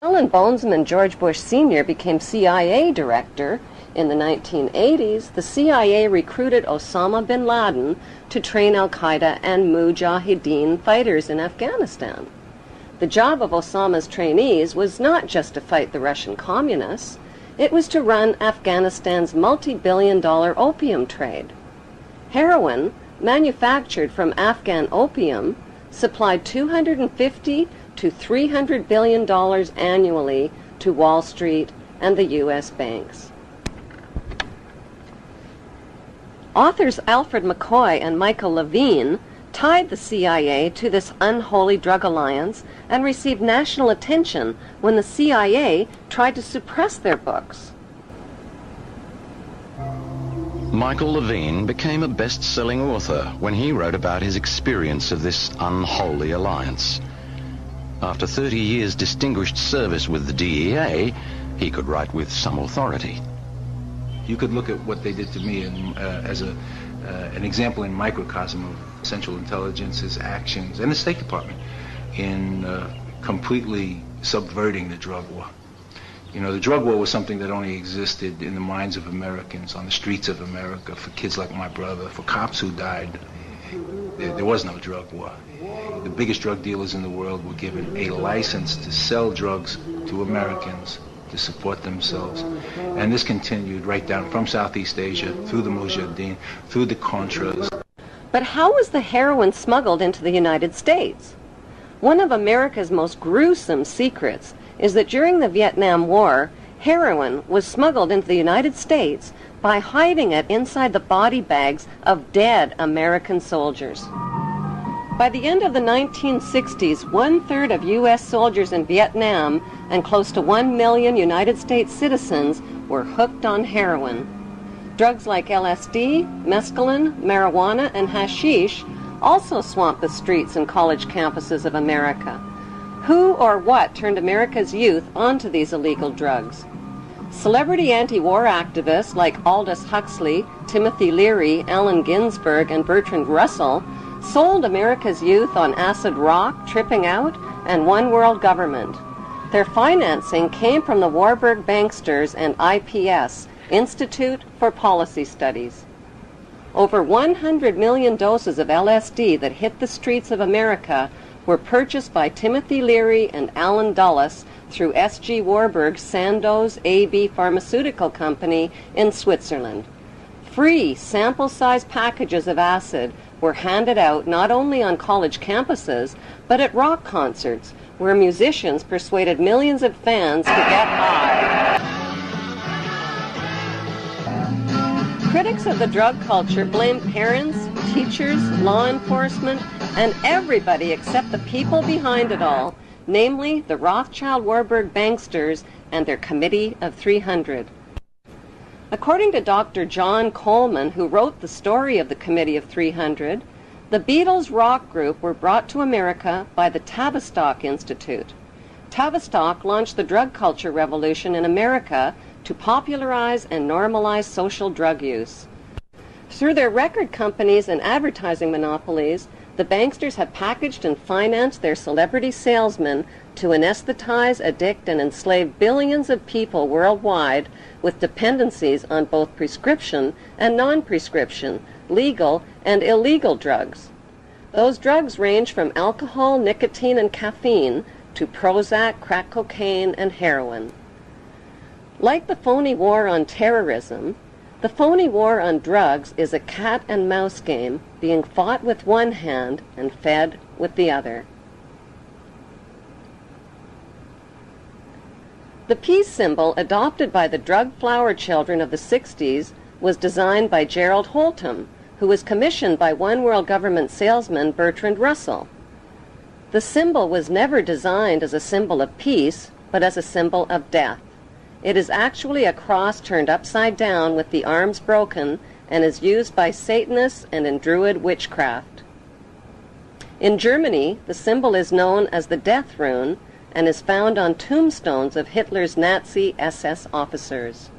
Alan Bonesman George Bush Sr. became CIA director in the 1980s, the CIA recruited Osama bin Laden to train al-Qaeda and Mujahideen fighters in Afghanistan. The job of Osama's trainees was not just to fight the Russian communists, it was to run Afghanistan's multi-billion-dollar opium trade. Heroin, manufactured from Afghan opium, supplied $250 to $300 billion annually to Wall Street and the U.S. banks. Authors Alfred McCoy and Michael Levine tied the CIA to this unholy drug alliance and received national attention when the CIA tried to suppress their books. Michael Levine became a best-selling author when he wrote about his experience of this unholy alliance. After 30 years' distinguished service with the DEA, he could write with some authority. You could look at what they did to me as an example in microcosm of Central Intelligence's actions and the State Department in completely subverting the drug war. You know, the drug war was something that only existed in the minds of Americans, on the streets of America, for kids like my brother, for cops who died. There was no drug war. The biggest drug dealers in the world were given a license to sell drugs to Americans to support themselves. And this continued right down from Southeast Asia, through the Mujahideen, through the Contras. But how was the heroin smuggled into the United States? One of America's most gruesome secrets is that during the Vietnam War, heroin was smuggled into the United States by hiding it inside the body bags of dead American soldiers. By the end of the 1960s, 1/3 of U.S. soldiers in Vietnam and close to 1 million United States citizens were hooked on heroin. Drugs like LSD, mescaline, marijuana, and hashish also swamped the streets and college campuses of America. Who or what turned America's youth onto these illegal drugs? Celebrity anti-war activists like Aldous Huxley, Timothy Leary, Allen Ginsberg, and Bertrand Russell sold America's youth on acid rock, tripping out, and one world government. Their financing came from the Warburg Banksters and IPS, Institute for Policy Studies. Over 100 million doses of LSD that hit the streets of America were purchased by Timothy Leary and Alan Dulles through S.G. Warburg's Sandoz AB Pharmaceutical Company in Switzerland. Free sample-size packages of acid were handed out not only on college campuses, but at rock concerts, where musicians persuaded millions of fans to get high. Critics of the drug culture blame parents, teachers, law enforcement, and everybody except the people behind it all, namely the Rothschild-Warburg banksters and their Committee of 300. According to Dr. John Coleman, who wrote the story of the Committee of 300, the Beatles rock group were brought to America by the Tavistock Institute. Tavistock launched the drug culture revolution in America to popularize and normalize social drug use. Through their record companies and advertising monopolies, the banksters have packaged and financed their celebrity salesmen to anesthetize, addict, and enslave billions of people worldwide with dependencies on both prescription and non-prescription, legal and illegal drugs. Those drugs range from alcohol, nicotine, and caffeine to Prozac, crack cocaine, and heroin. Like the phony war on terrorism, the phony war on drugs is a cat and mouse game being fought with one hand and fed with the other. The peace symbol adopted by the drug flower children of the 60s was designed by Gerald Holtham, who was commissioned by One World Government salesman Bertrand Russell. The symbol was never designed as a symbol of peace, but as a symbol of death. It is actually a cross turned upside down with the arms broken and is used by Satanists and in Druid witchcraft. In Germany, the symbol is known as the death rune and is found on tombstones of Hitler's Nazi SS officers.